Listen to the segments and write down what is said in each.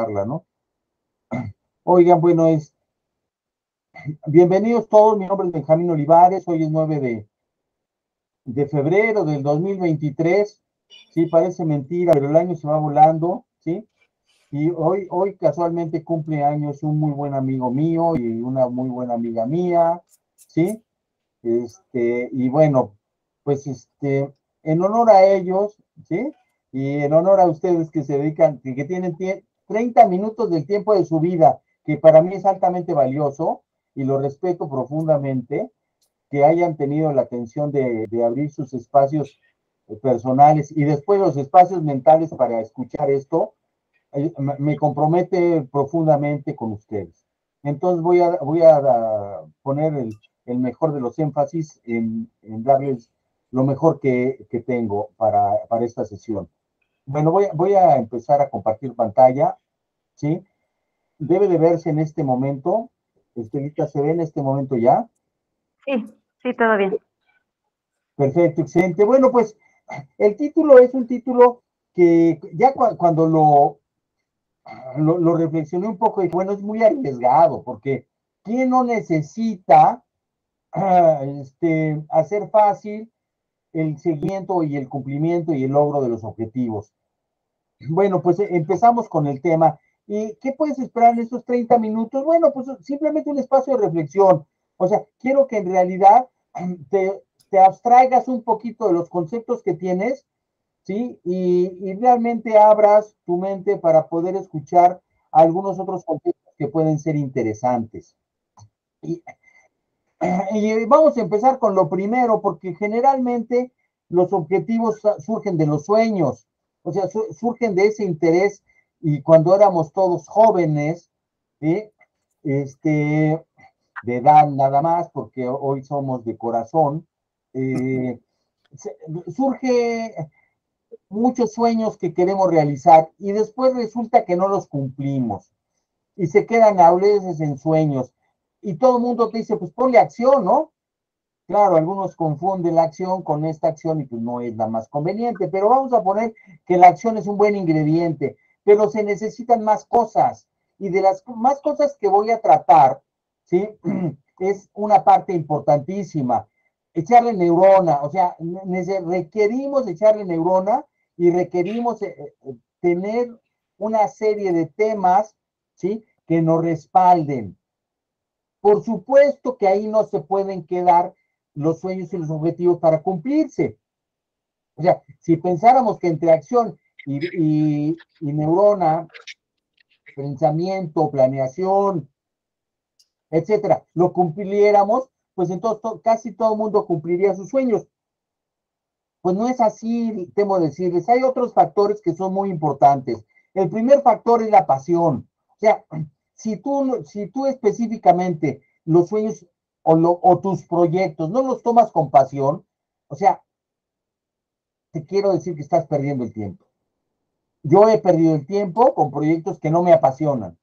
charla, ¿no? Oigan, bueno, bienvenidos todos, mi nombre es Benjamín Olivares, hoy es 9 de febrero del 2023, sí, parece mentira, pero el año se va volando, ¿sí? Y hoy casualmente cumple años un muy buen amigo mío y una muy buena amiga mía, ¿sí? Y bueno, pues en honor a ellos, ¿sí? Y en honor a ustedes que se dedican, que tienen 30 minutos del tiempo de su vida, que para mí es altamente valioso y lo respeto profundamente, que hayan tenido la atención de abrir sus espacios personales y después los espacios mentales para escuchar esto, me compromete profundamente con ustedes. Entonces voy a poner el mejor de los énfasis en darles lo mejor que tengo para esta sesión. Bueno, voy a empezar a compartir pantalla, ¿sí? Debe de verse en este momento. Estelita, ¿se ve en este momento ya? Sí, sí, todo bien. Perfecto, excelente. Bueno, pues el título es un título que ya cuando lo reflexioné un poco y bueno, es muy arriesgado porque ¿quién no necesita hacer fácil el seguimiento y el cumplimiento y el logro de los objetivos? Bueno, pues empezamos con el tema. ¿Y qué puedes esperar en estos 30 minutos? Bueno, pues simplemente un espacio de reflexión. O sea, quiero que en realidad te abstraigas un poquito de los conceptos que tienes, ¿sí? Y realmente abras tu mente para poder escuchar algunos otros conceptos que pueden ser interesantes. Y, y vamos a empezar con lo primero, porque generalmente los objetivos surgen de los sueños, o sea, surgen de ese interés y cuando éramos todos jóvenes, ¿sí? De edad nada más, porque hoy somos de corazón, eh, surge muchos sueños que queremos realizar y después resulta que no los cumplimos y se quedan a veces en sueños y todo el mundo te dice, pues ponle acción, ¿no? Claro, algunos confunden la acción con esta acción y pues no es la más conveniente, pero vamos a poner que la acción es un buen ingrediente, pero se necesitan más cosas y de las más cosas que voy a tratar, ¿sí? Es una parte importantísima, echarle neurona, o sea, requerimos echarle neurona y requerimos tener una serie de temas, ¿sí? Que nos respalden. Por supuesto que ahí no se pueden quedar los sueños y los objetivos para cumplirse. O sea, si pensáramos que entre acción y neurona, pensamiento, planeación, etcétera, lo cumpliéramos, pues entonces casi todo el mundo cumpliría sus sueños. Pues no es así, temo decirles. Hay otros factores que son muy importantes. El primer factor es la pasión. O sea, si tú específicamente los sueños o tus proyectos no los tomas con pasión, o sea, te quiero decir que estás perdiendo el tiempo. Yo he perdido el tiempo con proyectos que no me apasionan,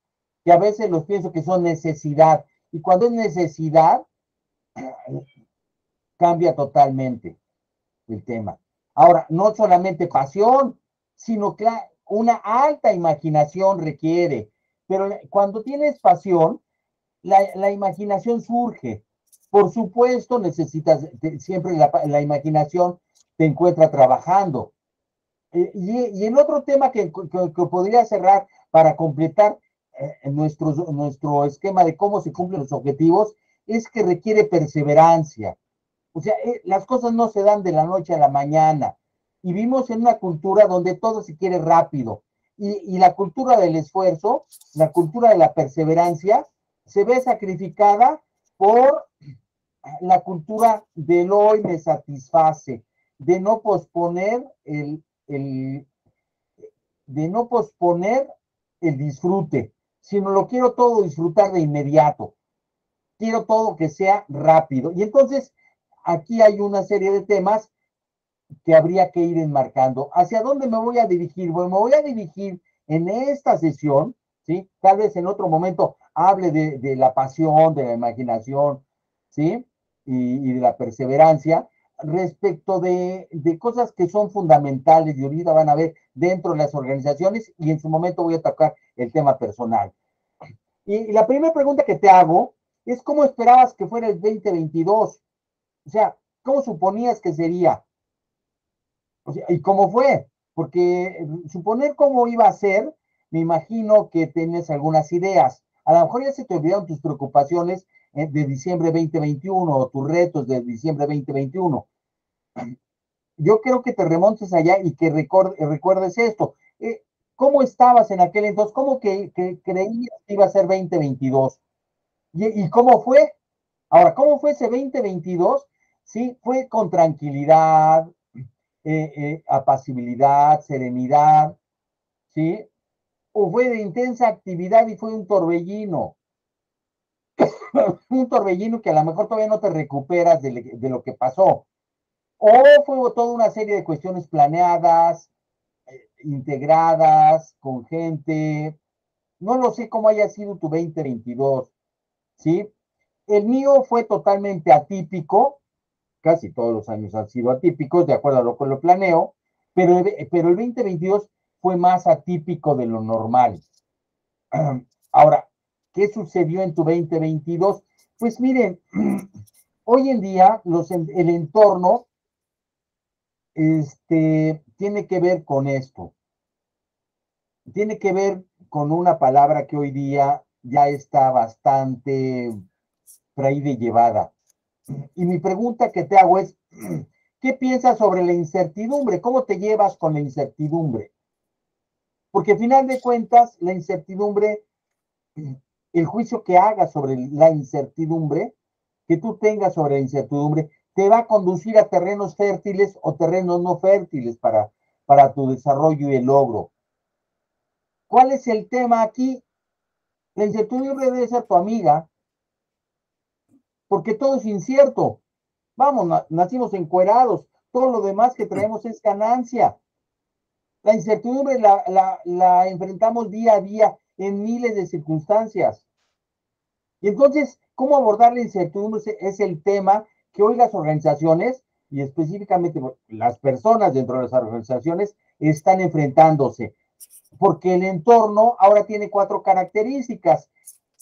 que a veces los pienso que son necesidad. Y cuando es necesidad, cambia totalmente el tema. Ahora, no solamente pasión, sino que una alta imaginación requiere. Pero cuando tienes pasión, la imaginación surge. Por supuesto, necesitas, siempre la imaginación te encuentra trabajando. Y el otro tema que podría cerrar para completar nuestro esquema de cómo se cumplen los objetivos es que requiere perseverancia. O sea, las cosas no se dan de la noche a la mañana. Y vivimos en una cultura donde todo se quiere rápido. Y la cultura del esfuerzo, la cultura de la perseverancia, se ve sacrificada por la cultura del hoy me satisface, de no posponer de no posponer el disfrute, sino lo quiero todo disfrutar de inmediato. Quiero todo que sea rápido. Y entonces, aquí hay una serie de temas que habría que ir enmarcando. ¿Hacia dónde me voy a dirigir? Bueno, me voy a dirigir en esta sesión, ¿sí? Tal vez en otro momento hable de la pasión, de la imaginación, ¿sí? Y de la perseverancia. respecto de cosas que son fundamentales y ahorita van a ver dentro de las organizaciones y en su momento voy a tocar el tema personal. Y la primera pregunta que te hago es ¿cómo esperabas que fuera el 2022? O sea, ¿cómo suponías que sería? O sea, ¿y cómo fue? Porque suponer cómo iba a ser, me imagino que tienes algunas ideas. A lo mejor ya se te olvidaron tus preocupaciones de diciembre 2021 o tus retos de diciembre 2021. Yo creo que te remontes allá y que recuerdes esto. ¿Cómo estabas en aquel entonces? ¿Cómo que creías que iba a ser 2022? ¿Y cómo fue? Ahora, ¿cómo fue ese 2022? Sí, fue con tranquilidad, apacibilidad, serenidad, ¿sí? O fue de intensa actividad y fue un torbellino, un torbellino que a lo mejor todavía no te recuperas de lo que pasó. O fue toda una serie de cuestiones planeadas, integradas, con gente. No lo sé cómo haya sido tu 2022, ¿sí? El mío fue totalmente atípico, casi todos los años han sido atípicos, de acuerdo a lo que lo planeo, pero el 2022 fue más atípico de lo normal. Ahora, ¿qué sucedió en tu 2022? Pues miren, hoy en día el entorno tiene que ver con esto, tiene que ver con una palabra que hoy día ya está bastante traída y llevada. Y mi pregunta que te hago es, ¿qué piensas sobre la incertidumbre? ¿Cómo te llevas con la incertidumbre? Porque al final de cuentas, la incertidumbre, el juicio que hagas sobre la incertidumbre, que tú tengas sobre la incertidumbre, te va a conducir a terrenos fértiles o terrenos no fértiles para tu desarrollo y el logro. ¿Cuál es el tema aquí? La incertidumbre debe ser tu amiga, porque todo es incierto. Vamos, nacimos encuerados, todo lo demás que traemos es ganancia. La incertidumbre la enfrentamos día a día en miles de circunstancias. Y entonces, ¿cómo abordar la incertidumbre? Es el tema que hoy las organizaciones, y específicamente las personas dentro de las organizaciones, están enfrentándose. Porque el entorno ahora tiene 4 características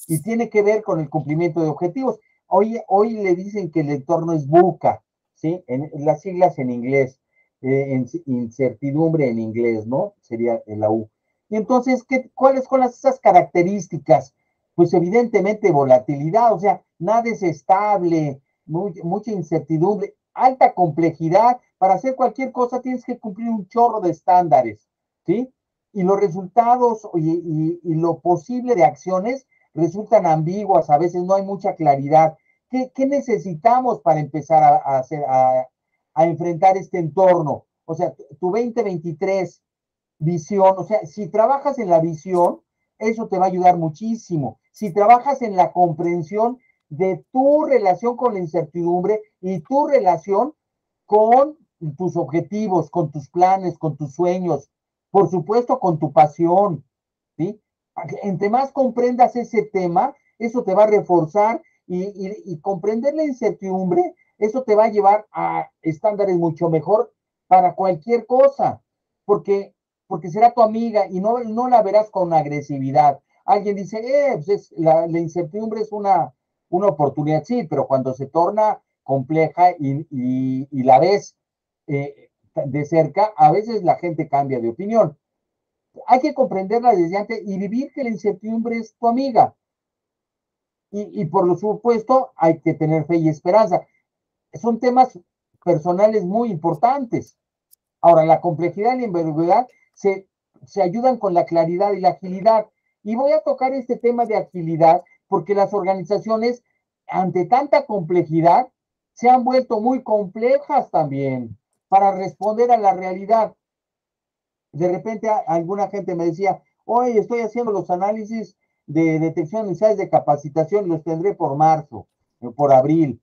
y tiene que ver con el cumplimiento de objetivos. Hoy le dicen que el entorno es VUCA, ¿sí? Las siglas en inglés, incertidumbre en inglés, ¿no? Sería la U. Y entonces, ¿cuáles son esas características? Pues evidentemente volatilidad, o sea, nada es estable, mucha incertidumbre, alta complejidad. Para hacer cualquier cosa tienes que cumplir un chorro de estándares, ¿sí? Y los resultados y lo posible de acciones resultan ambiguas, a veces no hay mucha claridad. ¿Qué necesitamos para empezar a enfrentar este entorno? O sea, tu 2023 visión, o sea, si trabajas en la visión, eso te va a ayudar muchísimo. Si trabajas en la comprensión de tu relación con la incertidumbre y tu relación con tus objetivos, con tus planes, con tus sueños, por supuesto con tu pasión, ¿sí? Entre más comprendas ese tema, eso te va a reforzar y comprender la incertidumbre, eso te va a llevar a estándares mucho mejor para cualquier cosa, porque, porque será tu amiga y no la verás con agresividad. Alguien dice, pues la incertidumbre es una oportunidad, sí, pero cuando se torna compleja y la ves de cerca, a veces la gente cambia de opinión. Hay que comprenderla desde antes y vivir que la incertidumbre es tu amiga. Y por lo supuesto, hay que tener fe y esperanza. Son temas personales muy importantes. Ahora, la complejidad y la ambigüedad se ayudan con la claridad y la agilidad. Y voy a tocar este tema de agilidad porque las organizaciones, ante tanta complejidad, se han vuelto muy complejas también para responder a la realidad. De repente alguna gente me decía, hoy estoy haciendo los análisis de detección de necesidades de capacitación, los tendré por marzo, por abril.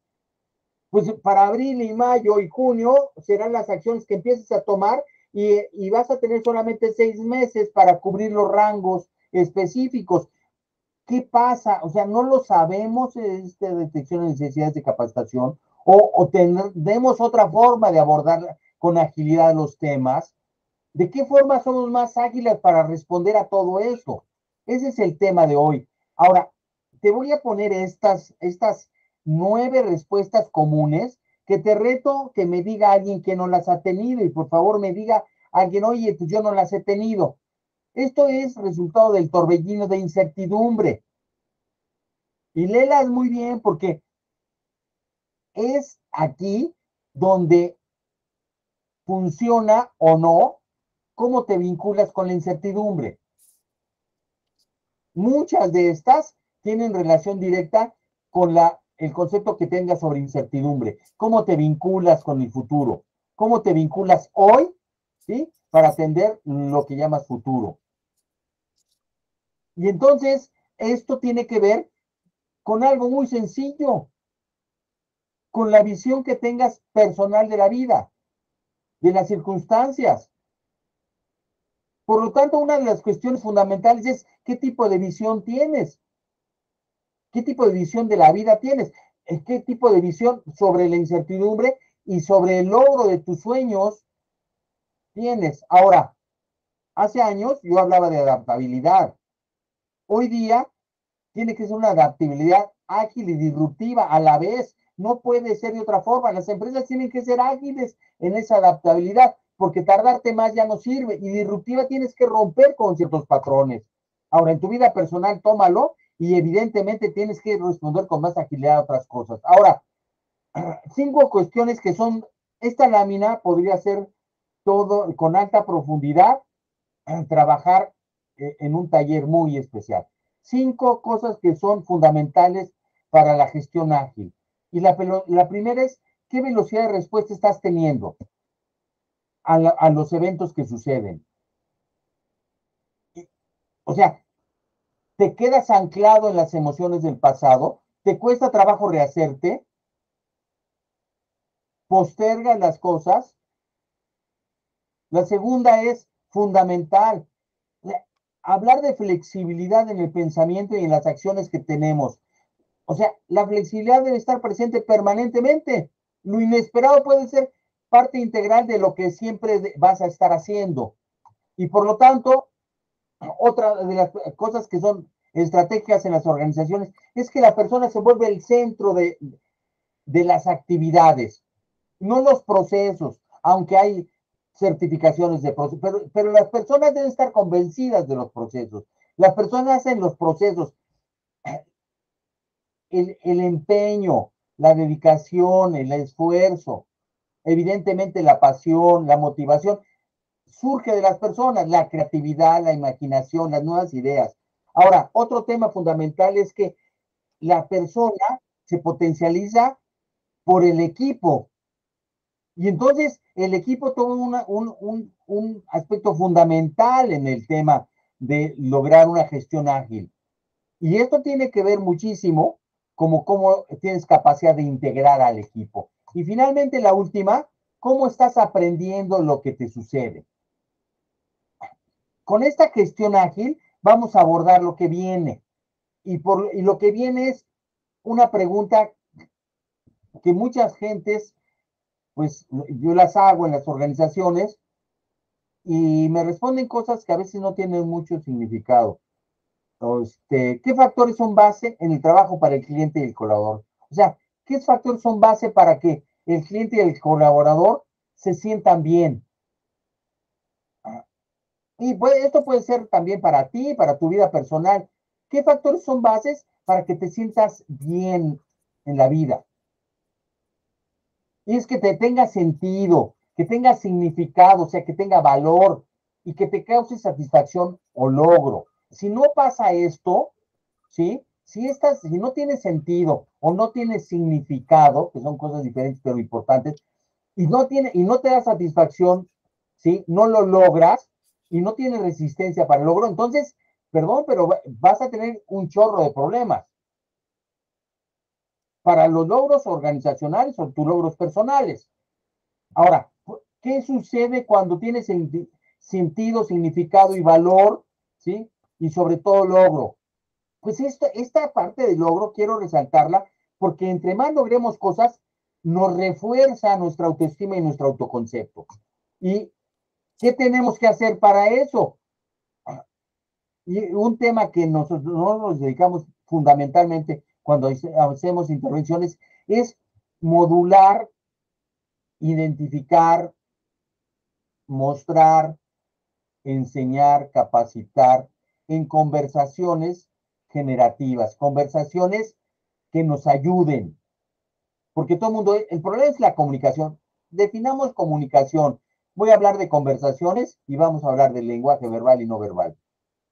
Pues para abril y mayo y junio serán las acciones que empieces a tomar y vas a tener solamente 6 meses para cubrir los rangos específicos. ¿Qué pasa? O sea, no lo sabemos, esta detección de necesidades de capacitación, o tenemos otra forma de abordar con agilidad los temas. ¿De qué forma somos más ágiles para responder a todo esto? Ese es el tema de hoy. Ahora, te voy a poner estas 9 respuestas comunes que te reto que me diga alguien que no las ha tenido y por favor me diga alguien, oye, pues yo no las he tenido. Esto es resultado del torbellino de incertidumbre. Y léelas muy bien porque es aquí donde funciona o no cómo te vinculas con la incertidumbre. Muchas de estas tienen relación directa con el concepto que tengas sobre incertidumbre. ¿Cómo te vinculas con el futuro? ¿Cómo te vinculas hoy, ¿sí? Para atender lo que llamas futuro. Y entonces, esto tiene que ver con algo muy sencillo, con la visión que tengas personal de la vida, de las circunstancias. Por lo tanto, una de las cuestiones fundamentales es qué tipo de visión tienes, qué tipo de visión de la vida tienes, qué tipo de visión sobre la incertidumbre y sobre el logro de tus sueños tienes. Ahora, hace años yo hablaba de adaptabilidad. Hoy día tiene que ser una adaptabilidad ágil y disruptiva a la vez. No puede ser de otra forma. Las empresas tienen que ser ágiles en esa adaptabilidad, porque tardarte más ya no sirve. Y disruptiva tienes que romper con ciertos patrones. Ahora, en tu vida personal, tómalo y evidentemente tienes que responder con más agilidad a otras cosas. Ahora, 5 cuestiones que son, esta lámina podría ser todo con alta profundidad, trabajar en un taller muy especial. 5 cosas que son fundamentales para la gestión ágil. Y la primera es, ¿qué velocidad de respuesta estás teniendo a los eventos que suceden? O sea, ¿te quedas anclado en las emociones del pasado? ¿Te cuesta trabajo rehacerte? ¿Postergas las cosas? La segunda es fundamental. Hablar de flexibilidad en el pensamiento y en las acciones que tenemos. O sea, la flexibilidad debe estar presente permanentemente. Lo inesperado puede ser parte integral de lo que siempre vas a estar haciendo. Y por lo tanto, otra de las cosas que son estratégicas en las organizaciones es que la persona se vuelve el centro de las actividades, no los procesos, aunque hay certificaciones de procesos, pero las personas deben estar convencidas de los procesos. Las personas hacen los procesos, el empeño, la dedicación, el esfuerzo, evidentemente la pasión, la motivación, surge de las personas, la creatividad, la imaginación, las nuevas ideas. Ahora, otro tema fundamental es que la persona se potencializa por el equipo. Y entonces el equipo toma un aspecto fundamental en el tema de lograr una gestión ágil. Y esto tiene que ver muchísimo como cómo tienes capacidad de integrar al equipo. Y finalmente la última, cómo estás aprendiendo lo que te sucede. Con esta gestión ágil vamos a abordar lo que viene. Y lo que viene es una pregunta que muchas gentes, pues yo las hago en las organizaciones y me responden cosas que a veces no tienen mucho significado. ¿Qué factores son base en el trabajo para el cliente y el colaborador? O sea, ¿qué factores son base para que el cliente y el colaborador se sientan bien? Y esto puede ser también para ti, para tu vida personal. ¿Qué factores son bases para que te sientas bien en la vida? Y es que te tenga sentido, que tenga significado, o sea, que tenga valor y que te cause satisfacción o logro. Si no pasa esto, ¿sí? Si no tiene sentido o no tiene significado, que son cosas diferentes pero importantes, y no te da satisfacción, ¿sí? No lo logras y no tienes resistencia para el logro, entonces, perdón, pero vas a tener un chorro de problemas para los logros organizacionales o tus logros personales. Ahora, ¿qué sucede cuando tienes sentido, significado y valor, ¿sí? Y sobre todo logro. Pues esta parte del logro quiero resaltarla porque entre más logremos cosas, nos refuerza nuestra autoestima y nuestro autoconcepto. ¿Y qué tenemos que hacer para eso? Y un tema que nosotros nos dedicamos fundamentalmente cuando hacemos intervenciones es modular, identificar, mostrar, enseñar, capacitar en conversaciones generativas, conversaciones que nos ayuden. Porque todo el mundo, el problema es la comunicación. Definamos comunicación. Voy a hablar de conversaciones y vamos a hablar del lenguaje verbal y no verbal.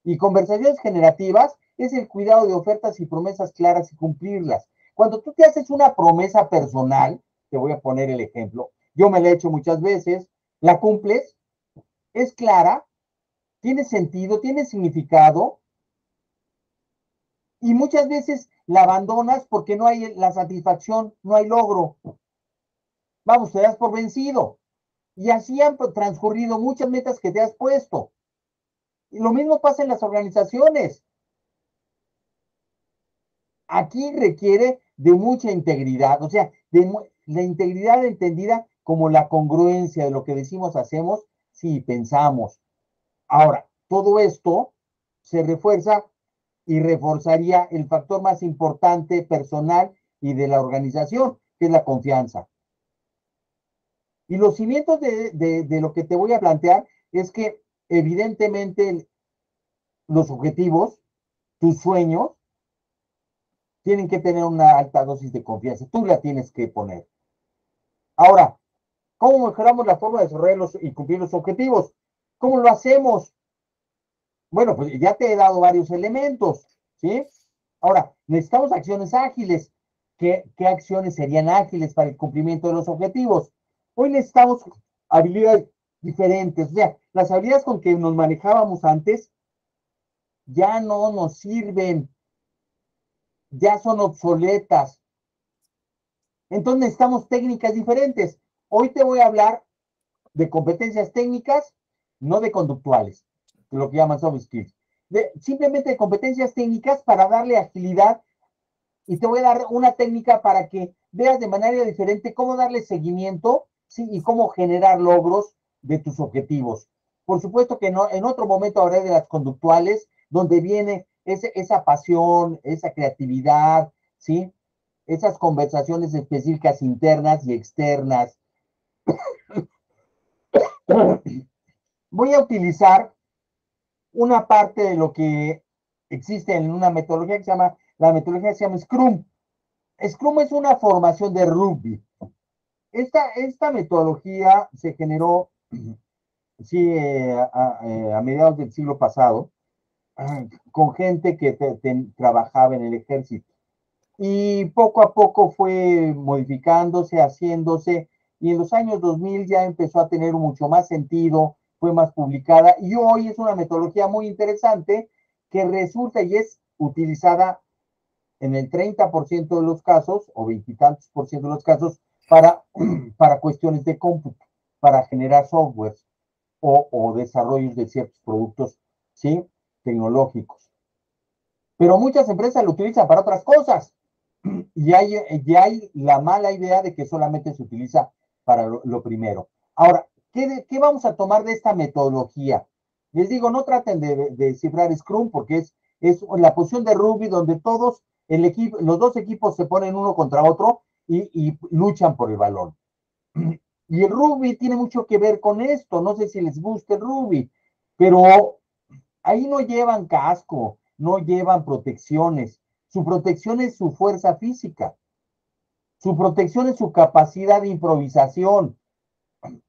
Y conversaciones generativas es el cuidado de ofertas y promesas claras y cumplirlas. Cuando tú te haces una promesa personal, te voy a poner el ejemplo, yo me la he hecho muchas veces, la cumples, es clara, tiene sentido, tiene significado, y muchas veces la abandonas porque no hay la satisfacción, no hay logro. Vamos, te das por vencido. Y así han transcurrido muchas metas que te has puesto. Y lo mismo pasa en las organizaciones. Aquí requiere de mucha integridad, o sea, de la integridad entendida como la congruencia de lo que decimos, hacemos, sí, pensamos. Ahora, todo esto se refuerza y reforzaría el factor más importante personal y de la organización, que es la confianza. Y los cimientos de lo que te voy a plantear es que evidentemente los objetivos, tus sueños, tienen que tener una alta dosis de confianza. Tú la tienes que poner. Ahora, ¿cómo mejoramos la forma de desarrollar y cumplir los objetivos? ¿Cómo lo hacemos? Bueno, pues ya te he dado varios elementos, ¿sí? Ahora, necesitamos acciones ágiles. ¿Qué acciones serían ágiles para el cumplimiento de los objetivos? Hoy necesitamos habilidades diferentes. O sea, las habilidades con que nos manejábamos antes ya no nos sirven, ya son obsoletas. Entonces necesitamos técnicas diferentes. Hoy te voy a hablar de competencias técnicas, no de conductuales, lo que llaman soft skills. Simplemente de competencias técnicas para darle agilidad, y te voy a dar una técnica para que veas de manera diferente cómo darle seguimiento, ¿sí? Y cómo generar logros de tus objetivos. Por supuesto que no, en otro momento hablaré de las conductuales, donde viene esa pasión, esa creatividad, ¿sí? Esas conversaciones específicas internas y externas. Voy a utilizar una parte de lo que existe en una metodología que se llama, la metodología que se llama Scrum. Scrum es una formación de rugby. Esta metodología se generó, sí, a mediados del siglo pasado, con gente que trabajaba en el ejército. Y poco a poco fue modificándose, haciéndose, y en los años 2000 ya empezó a tener mucho más sentido, fue más publicada, y hoy es una metodología muy interesante que resulta y es utilizada en el 30% de los casos, o veintitantos por ciento de los casos, para cuestiones de cómputo, para generar software o desarrollos de ciertos productos, ¿sí? Tecnológicos. Pero muchas empresas lo utilizan para otras cosas. Y hay la mala idea de que solamente se utiliza para lo primero. Ahora, ¿qué vamos a tomar de esta metodología? Les digo, no traten de cifrar Scrum porque es la posición de rugby donde todos, los dos equipos se ponen uno contra otro y luchan por el balón. Y el rugby tiene mucho que ver con esto. No sé si les gusta el rugby, pero ahí no llevan casco, no llevan protecciones. Su protección es su fuerza física. Su protección es su capacidad de improvisación.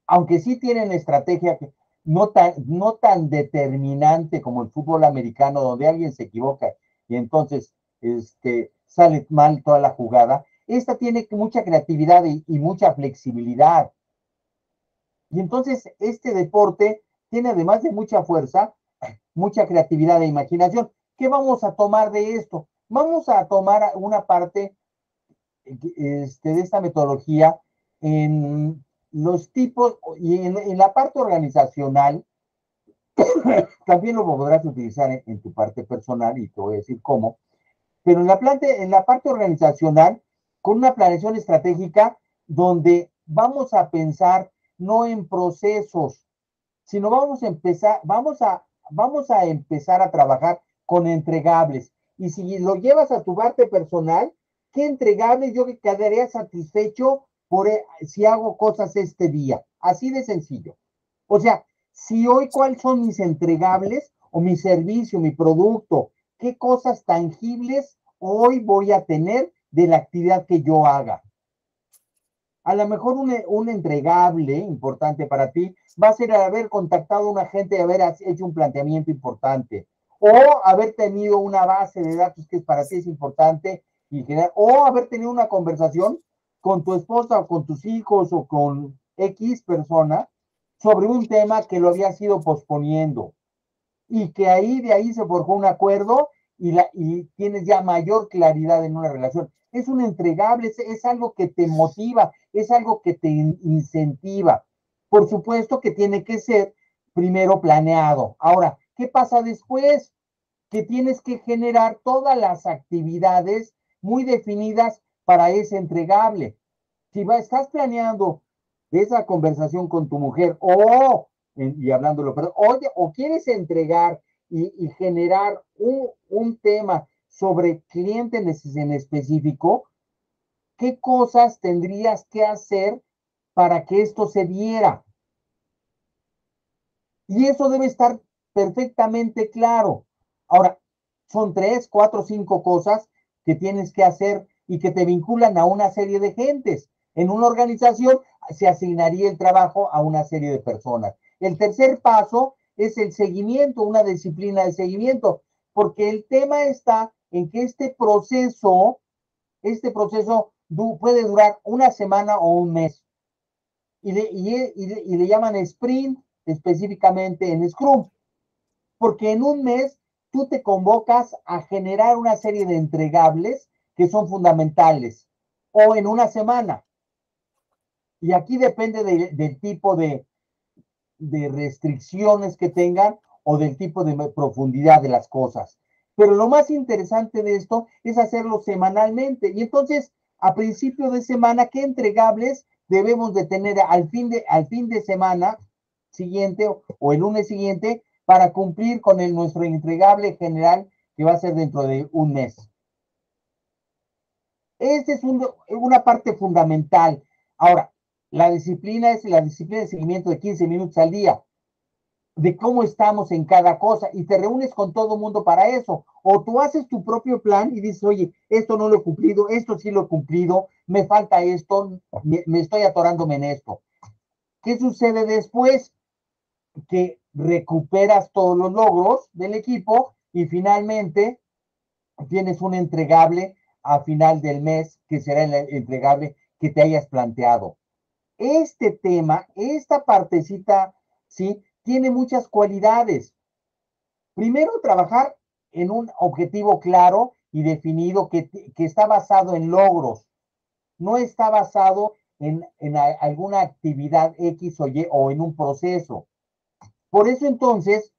Aunque sí tienen estrategia no tan determinante como el fútbol americano, donde alguien se equivoca y entonces sale mal toda la jugada. Esta tiene mucha creatividad y mucha flexibilidad. Y entonces este deporte tiene, además de mucha fuerza, mucha creatividad e imaginación. ¿Qué vamos a tomar de esto? Vamos a tomar una parte de esta metodología en los tipos y en la parte organizacional. También lo podrás utilizar en tu parte personal y te voy a decir cómo. Pero en la parte organizacional, con una planeación estratégica, donde vamos a pensar no en procesos, sino vamos a empezar a trabajar con entregables. Y si lo llevas a tu parte personal, ¿qué entregable yo quedaría satisfecho si hago cosas este día? Así de sencillo. O sea, si hoy cuáles son mis entregables o mi servicio, mi producto, qué cosas tangibles hoy voy a tener de la actividad que yo haga. A lo mejor un entregable importante para ti va a ser haber contactado a un agente y haber hecho un planteamiento importante, o haber tenido una base de datos que para ti es importante, y o haber tenido una conversación con tu esposa o con tus hijos o con X persona sobre un tema que lo habías ido posponiendo y que de ahí se forjó un acuerdo y tienes ya mayor claridad en una relación. Es un entregable, es algo que te motiva, es algo que te incentiva. Por supuesto que tiene que ser primero planeado. Ahora, ¿qué pasa después? Que tienes que generar todas las actividades muy definidas para ese entregable. Si estás planeando esa conversación con tu mujer y hablándolo, pero oye, o quieres entregar y generar un tema sobre clientes en específico, ¿qué cosas tendrías que hacer para que esto se diera? Y eso debe estar perfectamente claro. Ahora, son 3, 4, 5 cosas que tienes que hacer y que te vinculan a una serie de gentes. En una organización se asignaría el trabajo a una serie de personas. El tercer paso es el seguimiento, una disciplina de seguimiento, porque el tema está en que este proceso puede durar una semana o un mes. Y le llaman sprint específicamente en Scrum, porque en un mes tú te convocas a generar una serie de entregables que son fundamentales, o en una semana. Y aquí depende del tipo de restricciones que tengan o del tipo de profundidad de las cosas. Pero lo más interesante de esto es hacerlo semanalmente. Y entonces, a principio de semana, ¿qué entregables debemos de tener al fin de semana siguiente o el lunes siguiente para cumplir con nuestro entregable general que va a ser dentro de un mes? Esta es una parte fundamental. Ahora, la disciplina es la disciplina de seguimiento de 15 minutos al día, de cómo estamos en cada cosa, y te reúnes con todo el mundo para eso. O tú haces tu propio plan y dices, oye, esto no lo he cumplido, esto sí lo he cumplido, me falta esto, me estoy atorándome en esto. ¿Qué sucede después? Que recuperas todos los logros del equipo y finalmente tienes un entregable a final del mes que será el entregable que te hayas planteado. Este tema, esta partecita, ¿sí? Tiene muchas cualidades. Primero, trabajar en un objetivo claro y definido que está basado en logros, no está basado en alguna actividad X o Y o en un proceso. Por eso entonces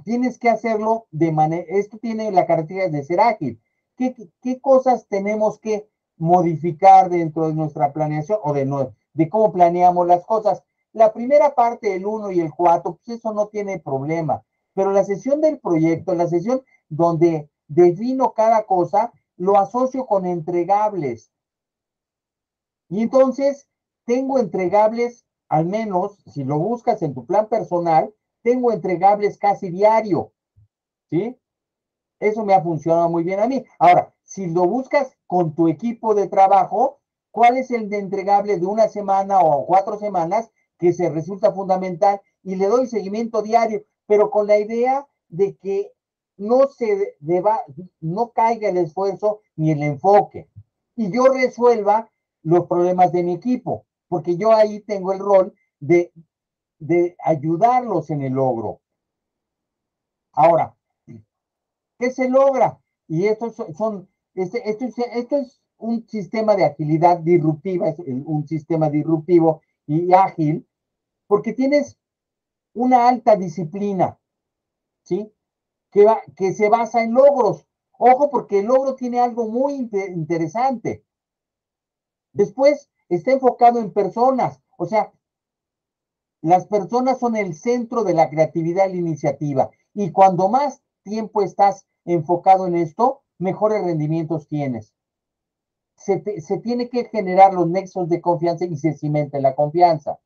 tienes que hacerlo de manera, esto tiene la característica de ser ágil. ¿Qué cosas tenemos que modificar dentro de nuestra planeación o de cómo planeamos las cosas? La primera parte, el 1 y el 4, pues eso no tiene problema, pero la sesión del proyecto, la sesión donde defino cada cosa, lo asocio con entregables. Y entonces tengo entregables, al menos si lo buscas en tu plan personal, tengo entregables casi diario, ¿sí? Eso me ha funcionado muy bien a mí. Ahora, si lo buscas con tu equipo de trabajo, ¿cuál es el de entregable de una semana o 4 semanas que se resulta fundamental? Y le doy seguimiento diario, pero con la idea de que no caiga el esfuerzo ni el enfoque. Y yo resuelva los problemas de mi equipo, porque yo ahí tengo el rol de ayudarlos en el logro. Ahora, ¿qué se logra? Y esto es un sistema de agilidad disruptiva, es un sistema disruptivo y ágil, porque tienes una alta disciplina, ¿sí? Que se basa en logros. Ojo, porque el logro tiene algo muy interesante. Después, está enfocado en personas. O sea, las personas son el centro de la creatividad y la iniciativa. Y cuando más tiempo estás enfocado en esto, mejores rendimientos tienes. Se tiene que generar los nexos de confianza y se cimenta la confianza.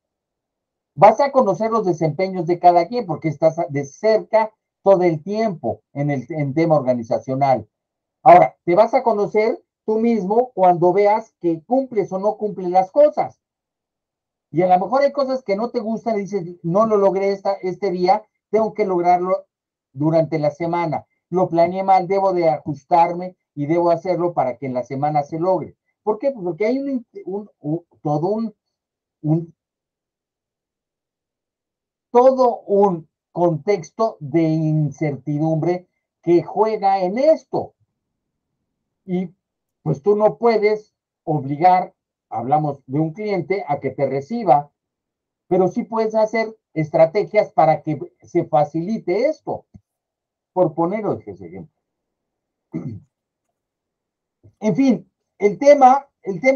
Vas a conocer los desempeños de cada quien porque estás de cerca todo el tiempo en tema organizacional. Ahora, te vas a conocer tú mismo cuando veas que cumples o no cumples las cosas. Y a lo mejor hay cosas que no te gustan y dices, no lo logré este día, tengo que lograrlo durante la semana. Lo planeé mal, debo de ajustarme y debo hacerlo para que en la semana se logre. ¿Por qué? Pues porque hay todo un contexto de incertidumbre que juega en esto. Y pues tú no puedes obligar, hablamos de un cliente, a que te reciba, pero sí puedes hacer estrategias para que se facilite esto, por ponerlo de ese ejemplo. En fin, el tema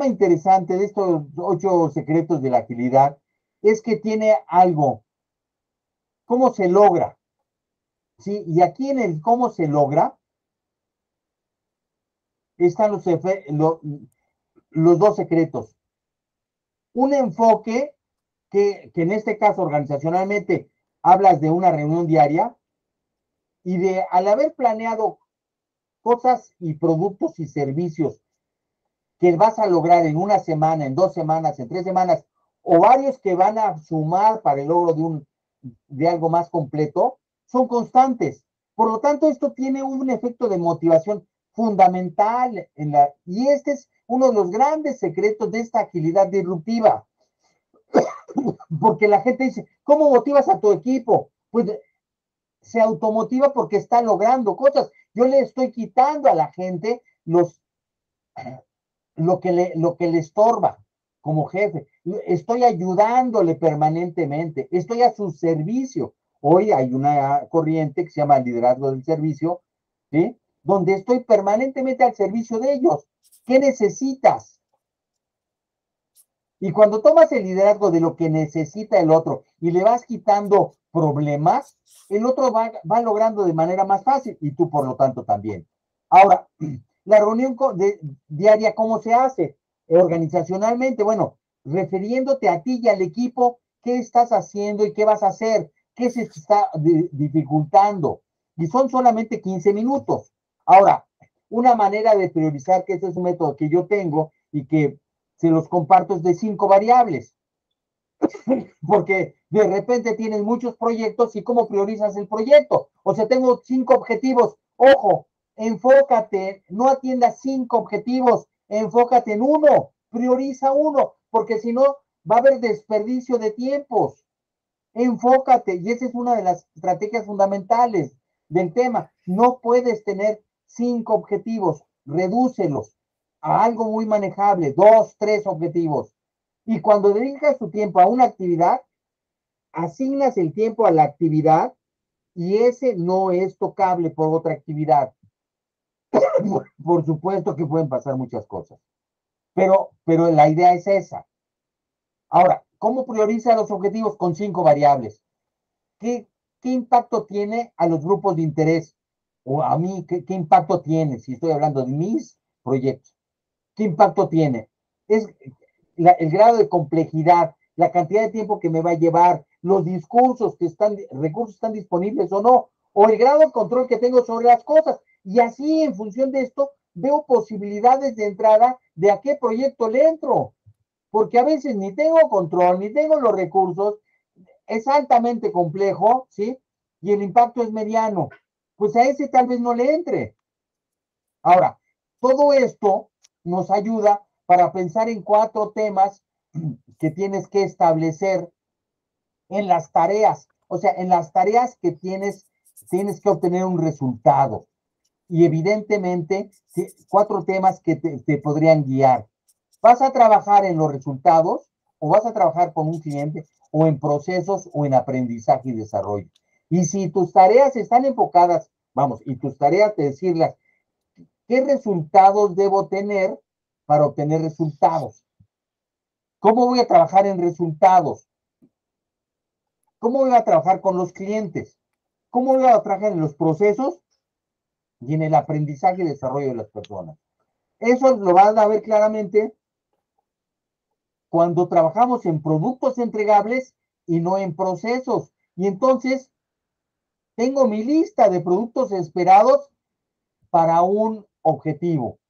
interesante de estos 8 secretos de la agilidad es que tiene algo, cómo se logra, ¿sí? Y aquí en el cómo se logra están los 2 secretos. Un enfoque que en este caso organizacionalmente hablas de una reunión diaria y de al haber planeado cosas y productos y servicios que vas a lograr en una semana, en 2 semanas, en 3 semanas, o varios que van a sumar para el logro de algo más completo, son constantes. Por lo tanto, esto tiene un efecto de motivación fundamental y este es uno de los grandes secretos de esta agilidad disruptiva. Porque la gente dice, ¿cómo motivas a tu equipo? Pues se automotiva porque está logrando cosas. Yo le estoy quitando a la gente lo que le estorba como jefe. Estoy ayudándole permanentemente. Estoy a su servicio. Hoy hay una corriente que se llama liderazgo del servicio, ¿sí? Donde estoy permanentemente al servicio de ellos. ¿Qué necesitas? Y cuando tomas el liderazgo de lo que necesita el otro y le vas quitando problemas, el otro va logrando de manera más fácil y tú por lo tanto también. Ahora, la reunión diaria, ¿cómo se hace? Organizacionalmente, bueno, refiriéndote a ti y al equipo, qué estás haciendo y qué vas a hacer, qué se está dificultando. Y son solamente 15 minutos. Ahora, una manera de priorizar, que este es un método que yo tengo y que se los comparto es de 5 variables. Porque de repente tienes muchos proyectos y cómo priorizas el proyecto. O sea, tengo 5 objetivos. Ojo, enfócate, no atiendas 5 objetivos, enfócate en uno, prioriza uno, porque si no va a haber desperdicio de tiempos. Enfócate, y esa es una de las estrategias fundamentales del tema. No puedes tener 5 objetivos, redúcelos a algo muy manejable, 2, 3 objetivos. Y cuando dedicas tu tiempo a una actividad, asignas el tiempo a la actividad y ese no es tocable por otra actividad. Por supuesto que pueden pasar muchas cosas, pero la idea es esa. Ahora, ¿cómo prioriza los objetivos? Con 5 variables. ¿Qué impacto tiene a los grupos de interés? O a mí, ¿qué impacto tiene? Si estoy hablando de mis proyectos, ¿qué impacto tiene? Es el grado de complejidad, la cantidad de tiempo que me va a llevar, los discursos recursos están disponibles o no, o el grado de control que tengo sobre las cosas. Y así, en función de esto, veo posibilidades de entrada de a qué proyecto le entro. Porque a veces ni tengo control, ni tengo los recursos, es altamente complejo, ¿sí? Y el impacto es mediano. Pues a ese tal vez no le entre. Ahora, todo esto nos ayuda para pensar en 4 temas que tienes que establecer en las tareas. O sea, en las tareas que tienes que obtener un resultado. Y evidentemente, 4 temas que te podrían guiar. ¿Vas a trabajar en los resultados o vas a trabajar con un cliente o en procesos o en aprendizaje y desarrollo? Y si tus tareas están enfocadas, vamos, y tus tareas de decirlas, ¿qué resultados debo tener para obtener resultados? ¿Cómo voy a trabajar en resultados? ¿Cómo voy a trabajar con los clientes? ¿Cómo voy a trabajar en los procesos y en el aprendizaje y desarrollo de las personas? Eso lo van a ver claramente cuando trabajamos en productos entregables y no en procesos. Y entonces tengo mi lista de productos esperados para un objetivo.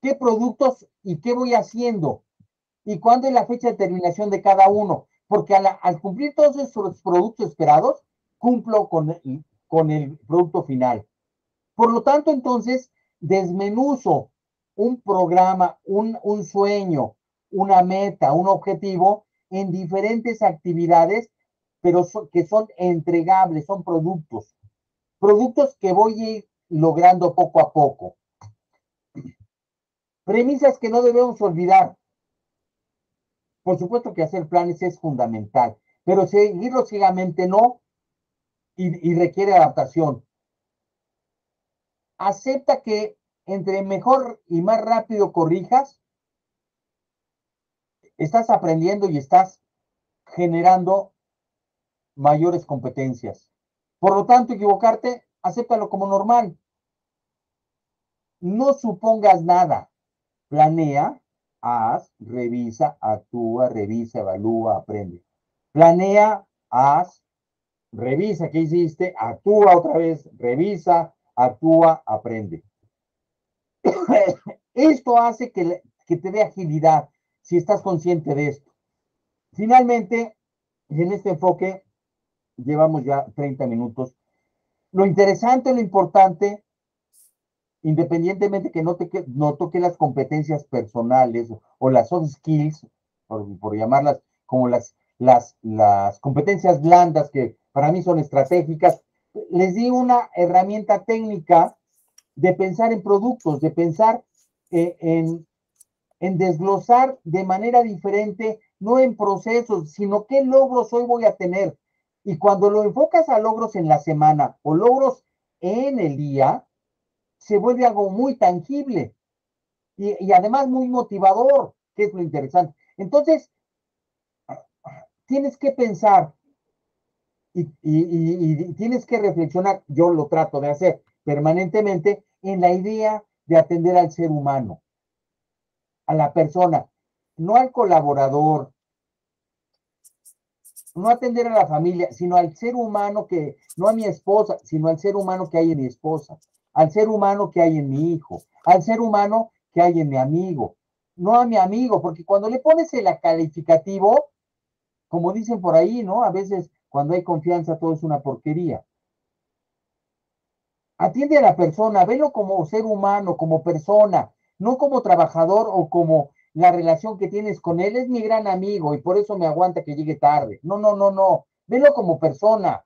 ¿Qué productos y qué voy haciendo? ¿Y cuándo es la fecha de terminación de cada uno? Porque al cumplir todos esos productos esperados, cumplo con el producto final. Por lo tanto, entonces, desmenuzo un programa, un sueño, una meta, un objetivo en diferentes actividades, pero que son entregables, son productos. Productos que voy a ir logrando poco a poco. Premisas que no debemos olvidar. Por supuesto que hacer planes es fundamental, pero seguirlo ciegamente no, y requiere adaptación. Acepta que entre mejor y más rápido corrijas, estás aprendiendo y estás generando mayores competencias. Por lo tanto, equivocarte, acéptalo como normal. No supongas nada. Planea, haz, revisa, actúa, revisa, evalúa, aprende. Planea, haz, revisa qué hiciste, actúa otra vez, revisa, actúa, aprende. Esto hace que te dé agilidad si estás consciente de esto. Finalmente, en este enfoque, llevamos ya 30 minutos. Lo interesante, lo importante, independientemente que no toque las competencias personales o las soft skills, por llamarlas como las competencias blandas que para mí son estratégicas, les di una herramienta técnica de pensar en productos, de pensar en desglosar de manera diferente, no en procesos, sino qué logros hoy voy a tener. Y cuando lo enfocas a logros en la semana o logros en el día, se vuelve algo muy tangible y además muy motivador, que es lo interesante. Entonces, tienes que pensar y tienes que reflexionar, yo lo trato de hacer permanentemente, en la idea de atender al ser humano, a la persona, no al colaborador, no atender a la familia, sino al ser humano que, no a mi esposa, sino al ser humano que hay en mi esposa, al ser humano que hay en mi hijo, al ser humano que hay en mi amigo, no a mi amigo, porque cuando le pones el calificativo, como dicen por ahí, ¿no? A veces cuando hay confianza todo es una porquería. Atiende a la persona, velo como ser humano, como persona, no como trabajador o como la relación que tienes con él. Es mi gran amigo y por eso me aguanta que llegue tarde. No, no, no, no. Velo como persona.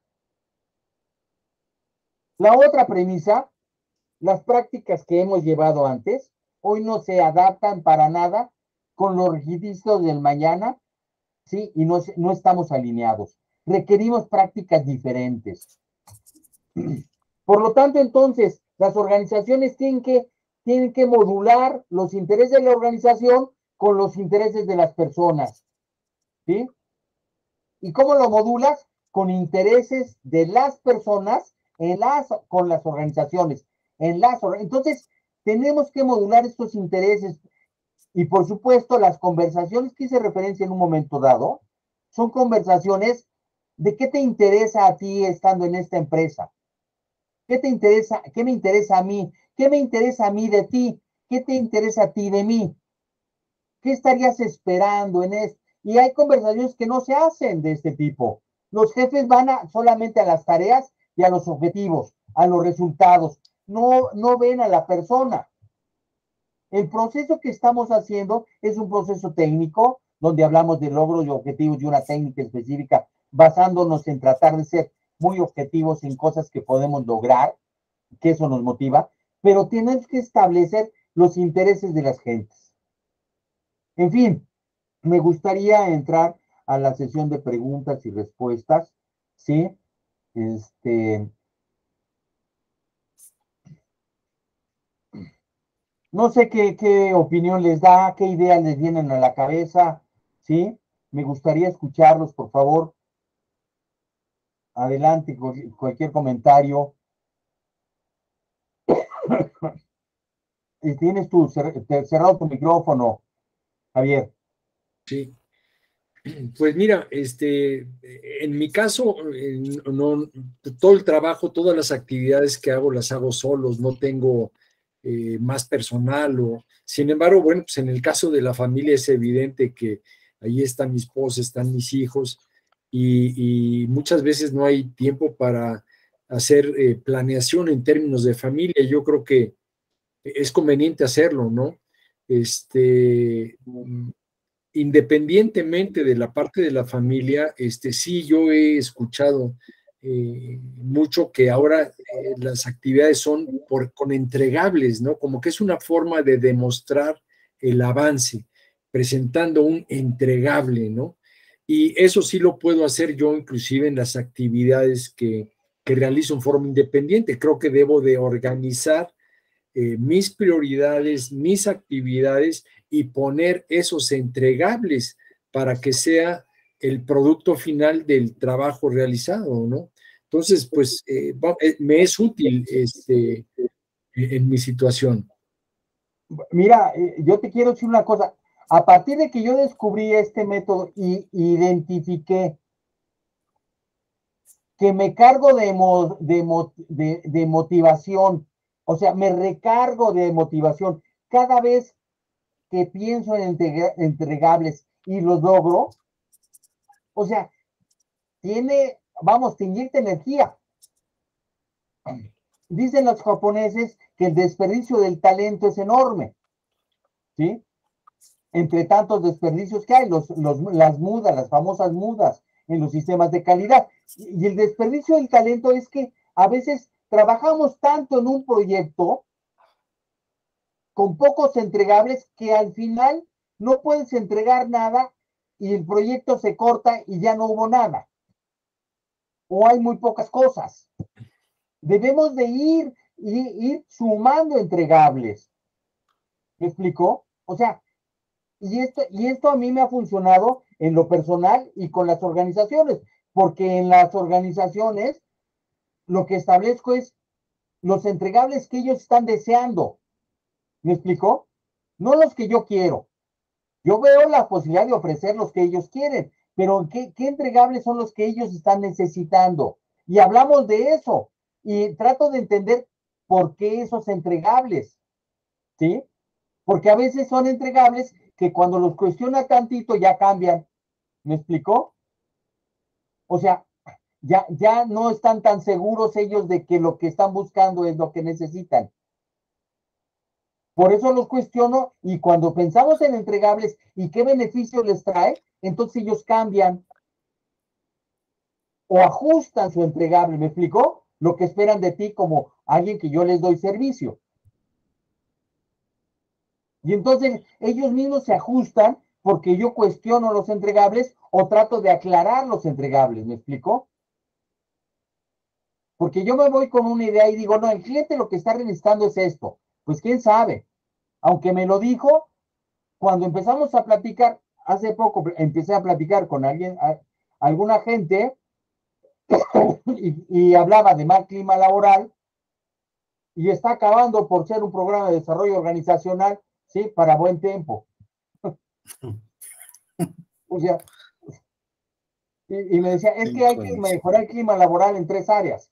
La otra premisa, las prácticas que hemos llevado antes, hoy no se adaptan para nada con los registros del mañana, ¿sí? Y no estamos alineados. Requerimos prácticas diferentes. Por lo tanto, entonces, las organizaciones tienen que modular los intereses de la organización con los intereses de las personas. ¿Sí? ¿Y cómo lo modulas? Con intereses de las personas con las organizaciones. Entonces, tenemos que modular estos intereses. Y por supuesto, las conversaciones que hice referencia en un momento dado son conversaciones de qué te interesa a ti estando en esta empresa. ¿Qué te interesa? ¿Qué me interesa a mí? ¿Qué me interesa a mí de ti? ¿Qué te interesa a ti de mí? ¿Qué estarías esperando en esto? Y hay conversaciones que no se hacen de este tipo. Los jefes van solamente a las tareas y a los objetivos, a los resultados. No ven a la persona. El proceso que estamos haciendo es un proceso técnico donde hablamos de logros y objetivos y una técnica específica basándonos en tratar de ser muy objetivos en cosas que podemos lograr, que eso nos motiva, pero tenemos que establecer los intereses de las gentes. En fin, me gustaría entrar a la sesión de preguntas y respuestas, ¿sí? Este, No sé qué opinión les da, qué ideas les vienen a la cabeza, ¿sí? Me gustaría escucharlos, por favor. Adelante, cualquier comentario. Tienes cerrado tu micrófono, Javier. Sí. Pues mira, en mi caso, no, todo el trabajo, todas las actividades que hago las hago solos, no tengo más personal. Sin embargo, bueno, pues en el caso de la familia es evidente que ahí está mi esposa, están mis hijos, y muchas veces no hay tiempo para hacer planeación en términos de familia. Yo creo que es conveniente hacerlo, ¿no? Independientemente de la parte de la familia, sí, yo he escuchado mucho que ahora las actividades son con entregables, ¿no? Como que es una forma de demostrar el avance, presentando un entregable, ¿no? Y eso sí lo puedo hacer yo inclusive en las actividades que realizo en forma independiente. Creo que debo de organizar mis prioridades, mis actividades y poner esos entregables para que sea el producto final del trabajo realizado, ¿no? Entonces, pues, me es útil en mi situación. Mira, yo te quiero decir una cosa. A partir de que yo descubrí este método y identifiqué que me cargo de motivación, o sea, me recargo de motivación cada vez que pienso en entregables y los logro, o sea, te inyecta energía. Dicen los japoneses que el desperdicio del talento es enorme, ¿sí? Entre tantos desperdicios que hay, las mudas, las famosas mudas en los sistemas de calidad. Y el desperdicio del talento es que a veces trabajamos tanto en un proyecto con pocos entregables que al final no puedes entregar nada y el proyecto se corta y ya no hubo nada. O hay muy pocas cosas. Debemos de ir sumando entregables. ¿Me explicó? O sea, y esto a mí me ha funcionado en lo personal y con las organizaciones, porque en las organizaciones lo que establezco es los entregables que ellos están deseando. ¿Me explicó? No los que yo quiero. Yo veo la posibilidad de ofrecer los que ellos quieren, pero ¿qué entregables son los que ellos están necesitando? Y hablamos de eso. Y trato de entender por qué esos entregables, ¿sí? Porque a veces son entregables que cuando los cuestiona tantito ya cambian. ¿Me explicó? O sea, ya no están tan seguros ellos de que lo que están buscando es lo que necesitan. Por eso los cuestiono y cuando pensamos en entregables y qué beneficio les trae, entonces ellos cambian o ajustan su entregable. ¿Me explicó? Lo que esperan de ti como alguien que yo les doy servicio. Y entonces ellos mismos se ajustan porque yo cuestiono los entregables o trato de aclarar los entregables. ¿Me explicó? Porque yo me voy con una idea y digo, no, el cliente lo que está necesitando es esto. Pues quién sabe. Aunque me lo dijo, cuando empezamos a platicar, hace poco empecé a platicar con alguna gente y hablaba de mal clima laboral y está acabando por ser un programa de desarrollo organizacional, ¿sí? Para buen tiempo. O sea, y me decía, es que hay que mejorar el clima laboral en 3 áreas.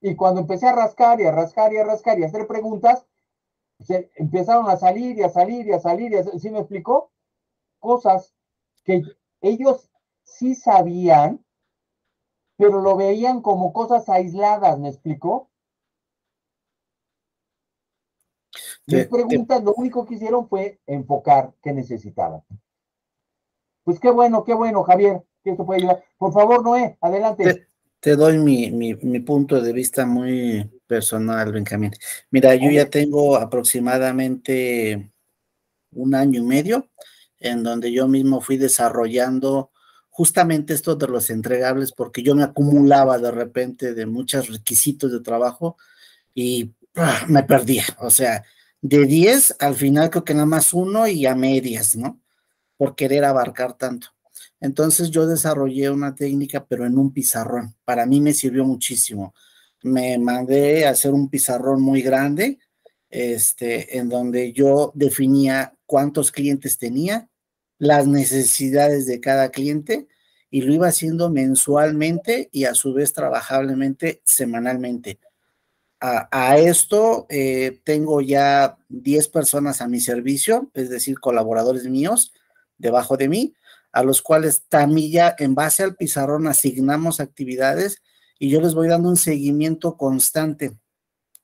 Y cuando empecé a rascar y a rascar y a rascar y a hacer preguntas, se empezaron a salir y a salir y a salir, ¿sí me explicó? Cosas que ellos sí sabían, pero lo veían como cosas aisladas, ¿me explicó? Mis preguntas, lo único que hicieron fue enfocar qué necesitaban. Pues qué bueno, Javier, que esto puede ayudar. Por favor, Noé, adelante. Te doy mi punto de vista muy personal, Benjamín. Mira, yo ya tengo aproximadamente 1 año y medio en donde yo mismo fui desarrollando justamente esto de los entregables porque yo me acumulaba de repente de muchos requisitos de trabajo y me perdía, o sea, de 10 al final creo que nada más uno y a medias, ¿no? Por querer abarcar tanto. Entonces yo desarrollé una técnica, pero en un pizarrón. Para mí me sirvió muchísimo. Me mandé a hacer un pizarrón muy grande, en donde yo definía cuántos clientes tenía, las necesidades de cada cliente, y lo iba haciendo mensualmente y a su vez trabajablemente semanalmente. A esto tengo ya 10 personas a mi servicio, es decir, colaboradores míos debajo de mí, a los cuales también ya en base al pizarrón asignamos actividades y yo les voy dando un seguimiento constante.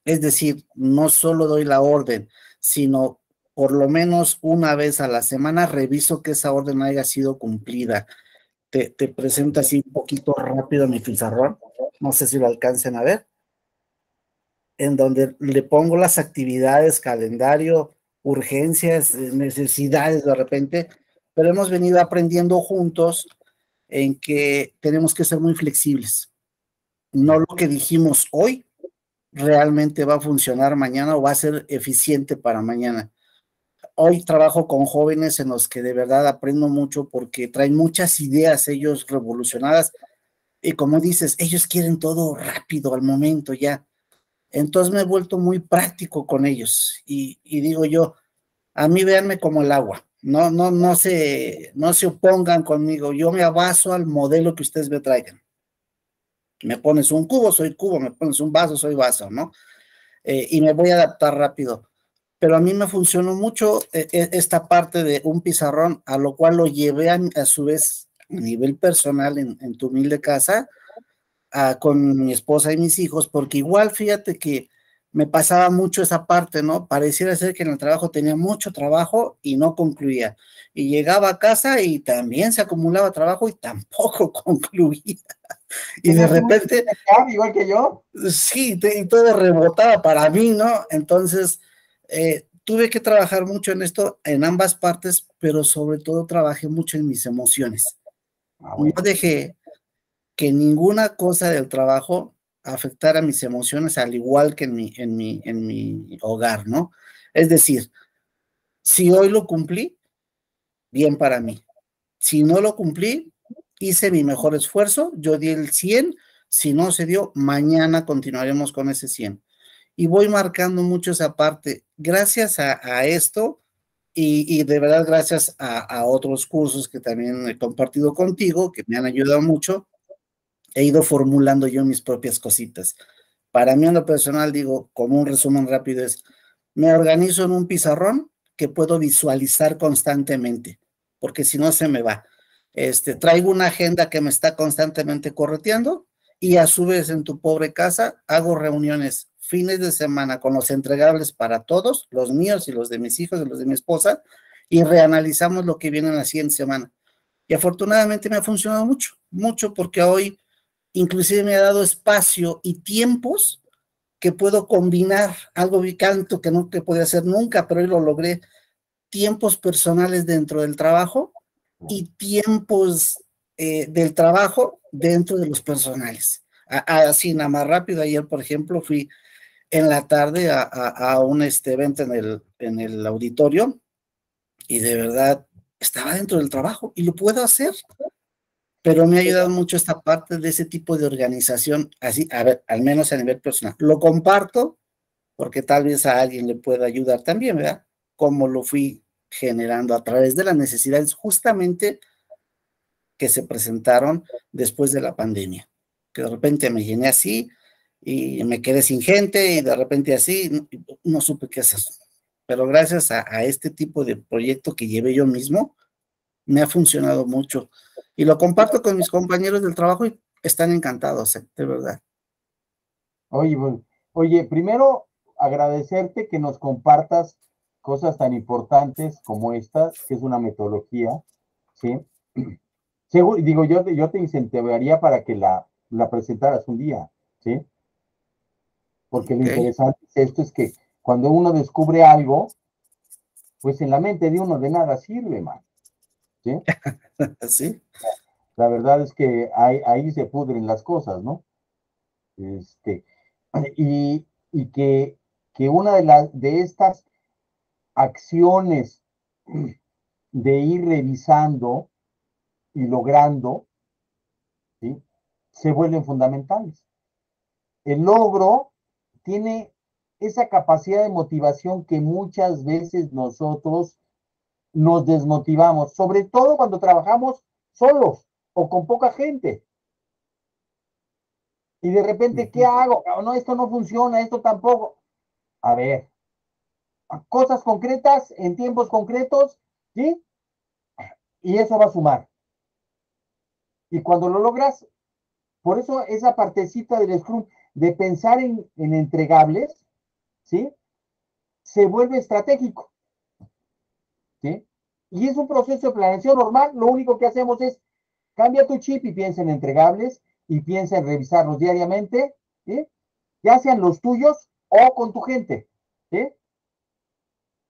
Es decir, no solo doy la orden, sino por lo menos una vez a la semana reviso que esa orden haya sido cumplida. Te presento así un poquito rápido mi pizarrón, no sé si lo alcancen a ver, en donde le pongo las actividades, calendario, urgencias, necesidades de repente, pero hemos venido aprendiendo juntos en que tenemos que ser muy flexibles. No lo que dijimos hoy realmente va a funcionar mañana o va a ser eficiente para mañana. Hoy trabajo con jóvenes en los que de verdad aprendo mucho porque traen muchas ideas ellos revolucionadas y como dices, ellos quieren todo rápido al momento ya. Entonces me he vuelto muy práctico con ellos y digo yo, a mí véanme como el agua, no se opongan conmigo, yo me abaso al modelo que ustedes me traigan. Me pones un cubo, soy cubo, me pones un vaso, soy vaso, ¿no? Y me voy a adaptar rápido. Pero a mí me funcionó mucho esta parte de un pizarrón, a lo cual lo llevé a su vez a nivel personal en tu humilde casa, con mi esposa y mis hijos, porque igual fíjate que me pasaba mucho esa parte, ¿no? Pareciera ser que en el trabajo tenía mucho trabajo y no concluía. Y llegaba a casa y también se acumulaba trabajo y tampoco concluía. Y de repente, igual que yo. sí, y todo rebotaba para mí, ¿no? Entonces, tuve que trabajar mucho en esto, en ambas partes, pero sobre todo trabajé mucho en mis emociones. Bueno. No dejé que ninguna cosa del trabajo afectara mis emociones, al igual que en mi hogar, ¿no? Es decir, si hoy lo cumplí, bien para mí. Si no lo cumplí, hice mi mejor esfuerzo, yo di el 100, si no se dio, mañana continuaremos con ese 100. Y voy marcando mucho esa parte. Gracias a esto, y de verdad gracias a otros cursos que también he compartido contigo, que me han ayudado mucho, he ido formulando yo mis propias cositas. Para mí en lo personal, digo, como un resumen rápido es, me organizo en un pizarrón que puedo visualizar constantemente, porque si no se me va. Traigo una agenda que me está constantemente correteando y a su vez en tu pobre casa hago reuniones fines de semana con los entregables para todos, los míos y los de mis hijos y los de mi esposa, y reanalizamos lo que viene en la siguiente semana. Y afortunadamente me ha funcionado mucho, mucho porque hoy inclusive me ha dado espacio y tiempos que puedo combinar, algo canto que no que podía hacer nunca, pero hoy lo logré, tiempos personales dentro del trabajo y tiempos del trabajo dentro de los personales. Así nada más rápido, ayer por ejemplo fui en la tarde a un evento en el auditorio y de verdad estaba dentro del trabajo y lo puedo hacer. Pero me ha ayudado mucho esta parte de ese tipo de organización, así, a ver, al menos a nivel personal. Lo comparto porque tal vez a alguien le pueda ayudar también, ¿verdad? Como lo fui generando a través de las necesidades justamente que se presentaron después de la pandemia. Que de repente me llené así y me quedé sin gente y de repente así, no supe qué hacer. Pero gracias a este tipo de proyecto que llevé yo mismo, me ha funcionado mucho. Y lo comparto con mis compañeros del trabajo y están encantados, de verdad. Oye, primero agradecerte que nos compartas cosas tan importantes como esta, que es una metodología, ¿sí? Digo, yo te incentivaría para que la presentaras un día, ¿sí? Porque lo interesante es esto, es que cuando uno descubre algo, pues en la mente de uno de nada sirve, man, ¿sí? ¿Sí? La verdad es que ahí se pudren las cosas, ¿no? Y que que una de estas acciones de ir revisando y logrando, ¿sí?, se vuelven fundamentales. El logro tiene esa capacidad de motivación que muchas veces nosotros nos desmotivamos, sobre todo cuando trabajamos solos o con poca gente. Y de repente, ¿qué hago? No, esto no funciona, esto tampoco. A ver, cosas concretas en tiempos concretos, ¿sí? Y eso va a sumar. Y cuando lo logras, por eso esa partecita del Scrum de pensar en entregables, ¿sí?, se vuelve estratégico, ¿sí? Y es un proceso de planeación normal. Lo único que hacemos es cambia tu chip y piensa en entregables y piensa en revisarlos diariamente, ¿sí?, ya sean los tuyos o con tu gente, ¿sí?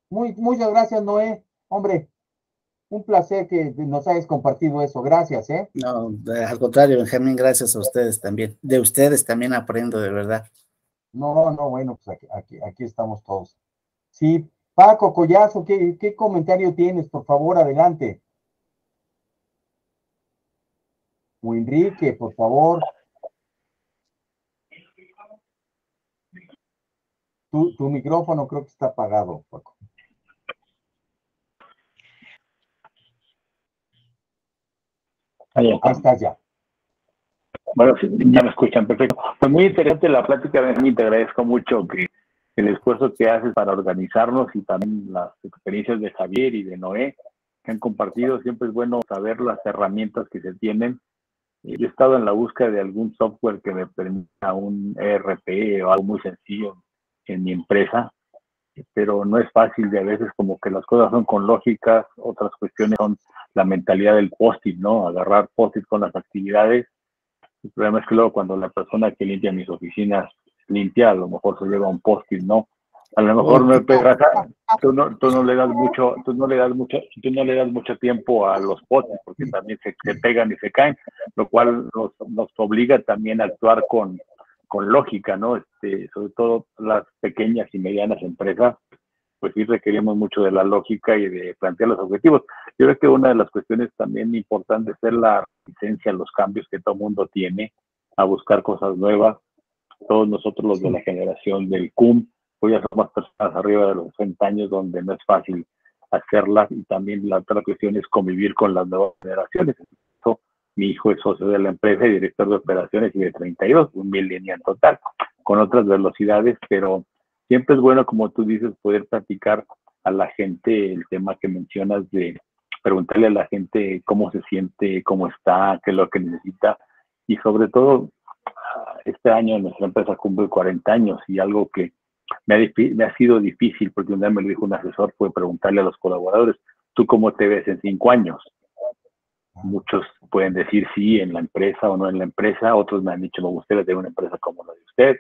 Muchas gracias, Noé. Hombre, un placer que nos hayas compartido eso. Gracias, ¿eh? No, al contrario, Benjamín, gracias a ustedes también. De ustedes también aprendo, de verdad. No, bueno, pues aquí estamos todos. Sí, Paco Collazo, ¿qué comentario tienes? Por favor, adelante. O Enrique, por favor. Tu micrófono creo que está apagado, Paco. Ahí está ya. Bueno, sí, ya me escuchan, perfecto. Pues muy interesante la plática, Benjamín, te agradezco mucho que el esfuerzo que haces para organizarnos y también las experiencias de Javier y de Noé que han compartido. Siempre es bueno saber las herramientas que se tienen. Yo he estado en la búsqueda de algún software que me permita un ERP o algo muy sencillo en mi empresa, pero no es fácil, de a veces como que las cosas son con lógicas, otras cuestiones son la mentalidad del post-it, ¿no? Agarrar post-it con las actividades. El problema es que luego cuando la persona que limpia mis oficinas limpia, a lo mejor se lleva un post-it, ¿no? A lo mejor no empiezas tú no le das mucho tiempo a los post-it porque también se pegan y se caen, lo cual nos obliga también a actuar con lógica, ¿no? Sobre todo las pequeñas y medianas empresas, pues sí requerimos mucho de la lógica y de plantear los objetivos. Yo creo que una de las cuestiones también importantes es la resistencia a los cambios que todo el mundo tiene, a buscar cosas nuevas. Todos nosotros, los de la generación del CUM, pues ya somos personas arriba de los 60 años donde no es fácil hacerlas, y también la otra cuestión es convivir con las nuevas generaciones. Entonces, mi hijo es socio de la empresa y director de operaciones y de 32, un millennial total, con otras velocidades, pero siempre es bueno, como tú dices, poder platicar a la gente el tema que mencionas de preguntarle a la gente cómo se siente, cómo está, qué es lo que necesita, y sobre todo, este año nuestra empresa cumple 40 años y algo que me ha sido difícil, porque un día me lo dijo un asesor, fue preguntarle a los colaboradores, ¿tú cómo te ves en 5 años? Muchos pueden decir sí en la empresa o no en la empresa, otros me han dicho, me gustaría tener una empresa como la de usted,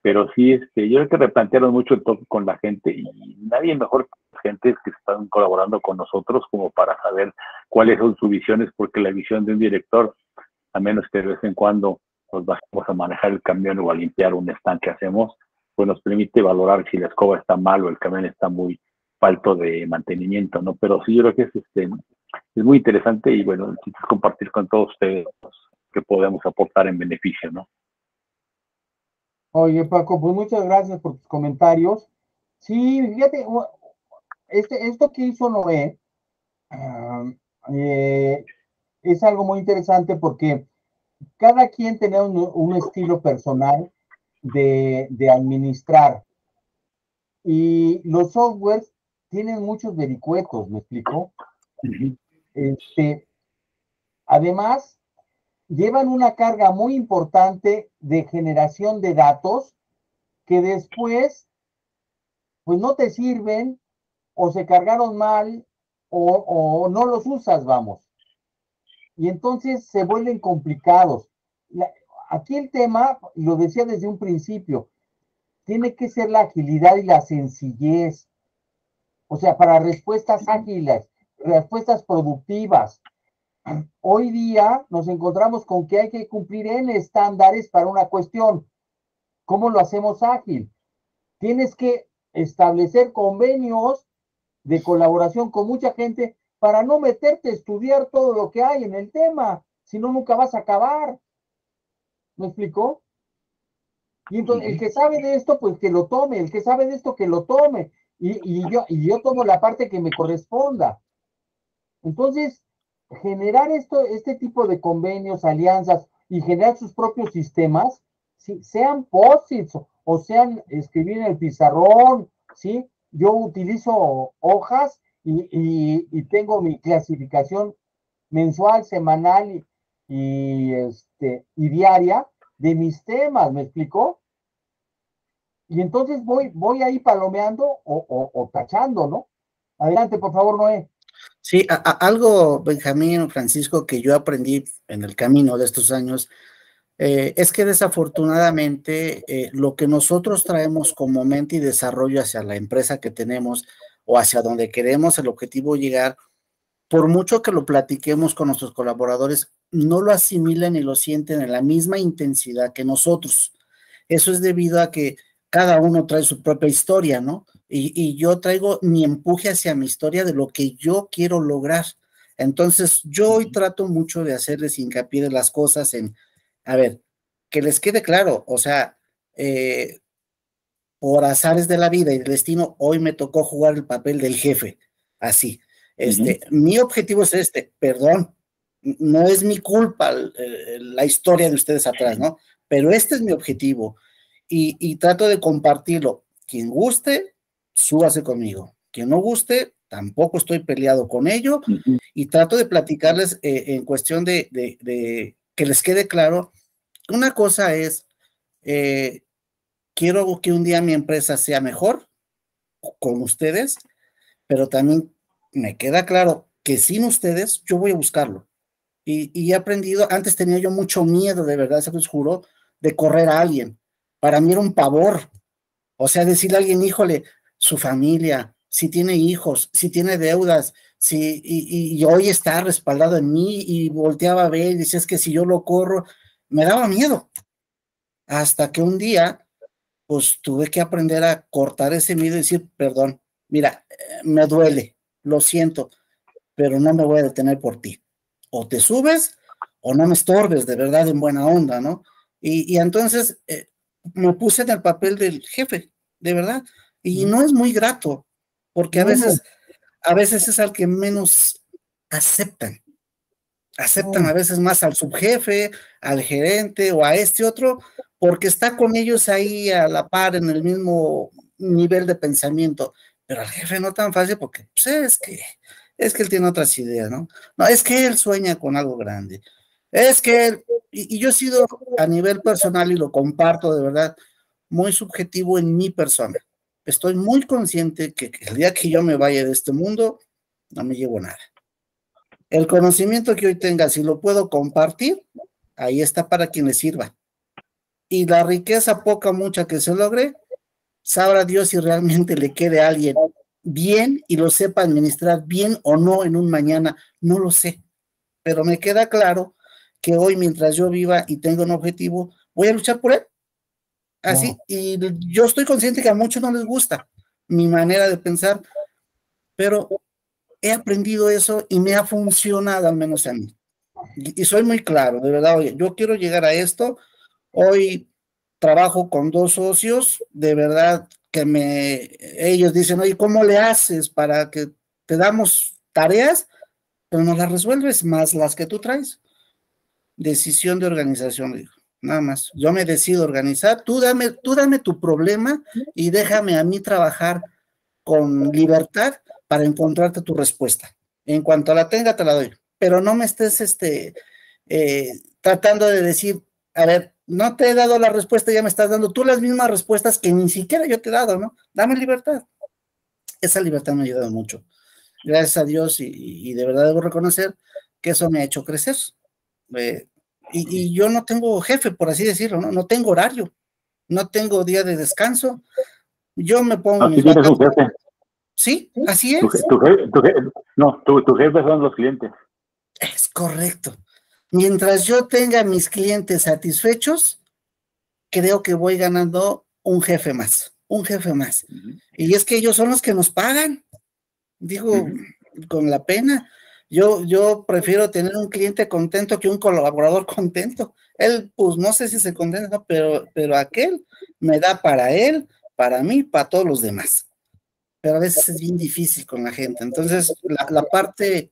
pero sí, yo creo que replantearon mucho el toque con la gente, y nadie mejor que las gentes que están colaborando con nosotros como para saber cuáles son sus visiones, porque la visión de un director, a menos que de vez en cuando nos bajemos a manejar el camión o a limpiar un stand que hacemos, pues nos permite valorar si la escoba está mal o el camión está muy falto de mantenimiento, ¿no? Pero sí, yo creo que es muy interesante, y bueno, necesito compartir con todos ustedes que podemos aportar en beneficio, ¿no? Oye, Paco, pues muchas gracias por tus comentarios. Sí, fíjate, esto que hizo Noé es algo muy interesante porque cada quien tenía un estilo personal de administrar, y los softwares tienen muchos vericuetos, ¿me explico? Además, llevan una carga muy importante de generación de datos que después, pues no te sirven, o se cargaron mal, o no los usas, vamos. Y entonces se vuelven complicados. Aquí el tema, lo decía desde un principio, tiene que ser la agilidad y la sencillez. O sea, para respuestas ágiles, respuestas productivas. Hoy día nos encontramos con que hay que cumplir N estándares para una cuestión. ¿Cómo lo hacemos ágil? tienes que establecer convenios de colaboración con mucha gente para no meterte a estudiar todo lo que hay en el tema, si no, nunca vas a acabar. ¿Me explicó? Y entonces, el que sabe de esto, pues que lo tome, el que sabe de esto, que lo tome, y yo tomo la parte que me corresponda. Entonces, generar este tipo de convenios, alianzas, y generar sus propios sistemas, ¿sí? Sean post-its o sean escribir en el pizarrón, ¿sí? Yo utilizo hojas y tengo mi clasificación mensual, semanal y diaria de mis temas, ¿me explicó? Y entonces voy ahí palomeando o tachando, ¿no? Adelante, por favor, Noé. Sí, algo, Benjamín, Francisco, que yo aprendí en el camino de estos años, es que desafortunadamente lo que nosotros traemos como mente y desarrollo hacia la empresa que tenemos o hacia donde queremos el objetivo llegar, por mucho que lo platiquemos con nuestros colaboradores, no lo asimilan y lo sienten en la misma intensidad que nosotros. Eso es debido a que cada uno trae su propia historia, ¿no? Y yo traigo mi empuje hacia mi historia de lo que yo quiero lograr. Entonces, yo hoy trato mucho de hacerles hincapié de las cosas a ver, que les quede claro, o sea, por azares de la vida y del destino, hoy me tocó jugar el papel del jefe, así. Mi objetivo es perdón, no es mi culpa la historia de ustedes atrás, ¿no? Pero este es mi objetivo y trato de compartirlo. Quien guste, súbase conmigo. Quien no guste, tampoco estoy peleado con ello y trato de platicarles en cuestión de que les quede claro. Una cosa es, quiero que un día mi empresa sea mejor con ustedes, pero también me queda claro que sin ustedes yo voy a buscarlo. Y he aprendido, antes tenía yo mucho miedo, de verdad, se los juro, de correr a alguien. Para mí era un pavor. O sea, decirle a alguien, híjole, su familia, si tiene hijos, si tiene deudas, y hoy está respaldado en mí, y volteaba a ver y decía, es que si yo lo corro, me daba miedo. Hasta que un día, pues tuve que aprender a cortar ese miedo y decir, perdón, mira, me duele, lo siento, pero no me voy a detener por ti. O te subes o no me estorbes, de verdad, en buena onda, ¿no? Y entonces me puse en el papel del jefe, de verdad, y no es muy grato, porque a veces es al que menos aceptan a veces más al subjefe, al gerente o a este otro, porque está con ellos ahí a la par en el mismo nivel de pensamiento, pero al jefe no tan fácil porque pues, es que él tiene otras ideas, ¿no? No, es que él sueña con algo grande, es que él, y yo he sido a nivel personal y lo comparto de verdad, muy subjetivo en mi persona. Estoy muy consciente que el día que yo me vaya de este mundo, no me llevo nada. El conocimiento que hoy tenga, si lo puedo compartir, ahí está para quien le sirva. Y la riqueza poca, mucha que se logre, sabrá Dios si realmente le quede a alguien bien y lo sepa administrar bien o no en un mañana, no lo sé. Pero me queda claro que hoy, mientras yo viva y tenga un objetivo, voy a luchar por él. Así, y yo estoy consciente que a muchos no les gusta mi manera de pensar, pero he aprendido eso y me ha funcionado, al menos a mí. Y soy muy claro, de verdad, oye, yo quiero llegar a esto. Hoy trabajo con 2 socios, de verdad que ellos dicen, oye, ¿cómo le haces para que te damos tareas, pero no las resuelves más las que tú traes? Decisión de organización, digo, nada más. Yo me decido organizar, tú dame tu problema y déjame a mí trabajar con libertad para encontrarte tu respuesta. En cuanto la tenga, te la doy. Pero no me estés tratando de decir, a ver, no te he dado la respuesta, ya me estás dando tú las mismas respuestas que ni siquiera yo te he dado, ¿no? Dame libertad. Esa libertad me ha ayudado mucho. Gracias a Dios y de verdad debo reconocer que eso me ha hecho crecer. Y yo no tengo jefe, por así decirlo, ¿no? No tengo horario, no tengo día de descanso. Yo me pongo mis vacaciones. Sí, así es. Tu jefe son los clientes. Es correcto. Mientras yo tenga mis clientes satisfechos, creo que voy ganando un jefe más. un jefe más. Y es que ellos son los que nos pagan, digo, con la pena. Yo prefiero tener un cliente contento que un colaborador contento. Él, pues no sé si se contenta, pero aquel me da para él, para mí, para todos los demás. Pero a veces es bien difícil con la gente. Entonces, la parte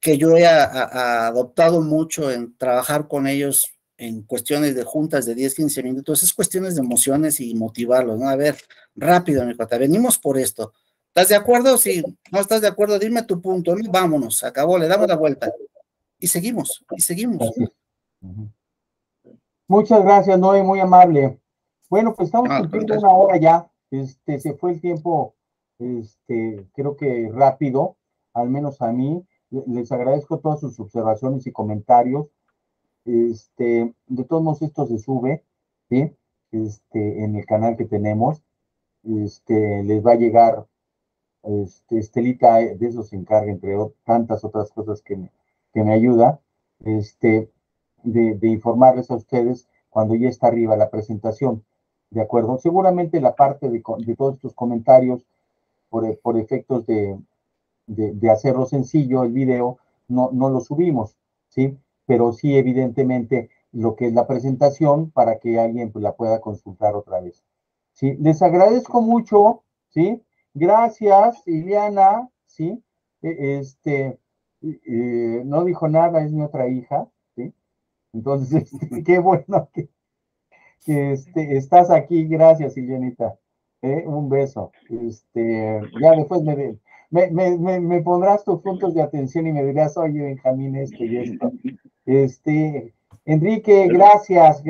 que yo he adoptado mucho en trabajar con ellos en cuestiones de juntas de 10, 15 minutos, es cuestiones de emociones y motivarlos, ¿no? A ver, rápido, mi cuate, venimos por esto. ¿Estás de acuerdo? Si no estás de acuerdo, dime tu punto, ¿no? Vámonos, acabó, le damos la vuelta. Y seguimos, y seguimos. Muchas gracias, Noé, muy amable. Bueno, pues estamos cumpliendo una hora ya. Se fue el tiempo, creo que rápido, al menos a mí. Les agradezco todas sus observaciones y comentarios. De todos modos, esto se sube, ¿sí? En el canal que tenemos. Les va a llegar, Estelita, de eso se encarga, entre tantas otras cosas que me ayuda, de informarles a ustedes cuando ya está arriba la presentación, ¿de acuerdo? Seguramente la parte de todos estos comentarios, por efectos de hacerlo sencillo, el video, no lo subimos, ¿sí? Pero sí, evidentemente, lo que es la presentación para que alguien pues, la pueda consultar otra vez, ¿sí? Les agradezco mucho, ¿sí? Gracias, Ileana, ¿sí? No dijo nada, es mi otra hija, ¿sí? Entonces, qué bueno que estás aquí, gracias, Ileanita. Un beso. Ya después me pondrás tus puntos de atención y me dirás, oye, Benjamín, esto y esto. Enrique, gracias,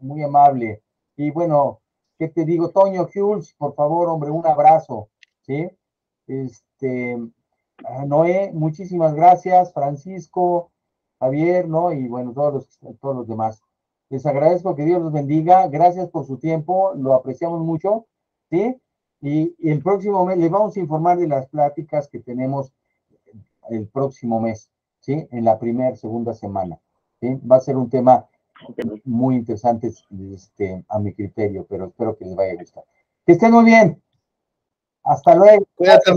muy amable. Y bueno, ¿qué te digo? Toño Jules, por favor, hombre, un abrazo, ¿sí? Noé, muchísimas gracias, Francisco, Javier, ¿no? Y bueno, todos los demás. Les agradezco, que Dios los bendiga, gracias por su tiempo, lo apreciamos mucho, ¿sí? Y el próximo mes les vamos a informar de las pláticas que tenemos el próximo mes, ¿sí? En la segunda semana, ¿sí? Va a ser un tema muy interesante, a mi criterio, pero espero que les vaya a gustar. Que estén muy bien. Hasta luego. Cuídate.